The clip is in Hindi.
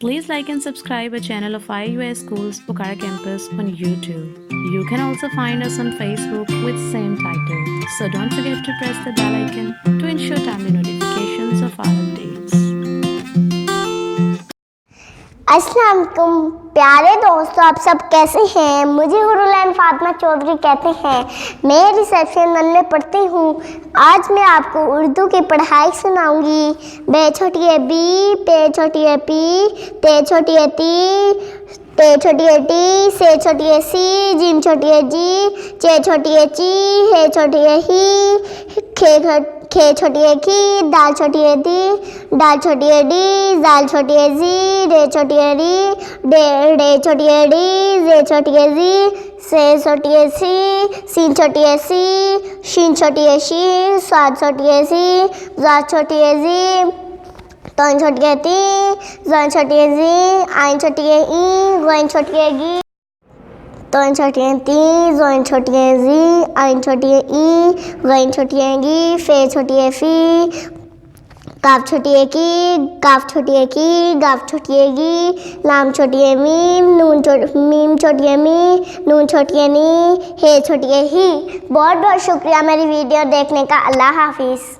Please like and subscribe our channel of IUS Schools Pokhara Campus on YouTube. You can also find us on Facebook with same title. So don't forget to press the bell icon to ensure timely notifications of our updates. अस्सलाम वालेकुम प्यारे दोस्तों, आप सब कैसे हैं। मुझे हुरुलैन फातिमा चौधरी कहते हैं। मैं रिसेप्शन 1 में पढ़ती हूँ। आज मैं आपको उर्दू की पढ़ाई सुनाऊंगी। बे छोटी है बी, पे छोटी है पी, ते छोटी है ती, ते छोटी है टी, से छोटी है सी, जिम छोटी है जी, चे छोटी है ची, हे छोटी है ही, खे छोटी है की, दाल छोटी है दी, डाल छोटी है डी, जाल छोटी है जी, रे छोटी है री, डे छोटी है डी, जे छोटी है जी, से छोटी है सी, सीन छोटी है सी, शीन छोटी है शी, स्वाद छोटी है सी, जा छोटी है जी, तन छोटी है ती, जन छोटी है जी, आइन छोटी है ई, गोइन छोटी है गी, तन छोटी है ती, जोइन छोटी है जी, आइन छोटी है ई, गोइन छोटी है गी, फे छोटी है फी, काफ छोटी है की, काफ छोटी है की, गाफ छोटी है गी, लाम छोटी है मीम, मीम छोटी है मी, नून छोटी है नी, हे छोटी है ही। बहुत बहुत शुक्रिया मेरी वीडियो देखने का। अल्लाह हाफिज़।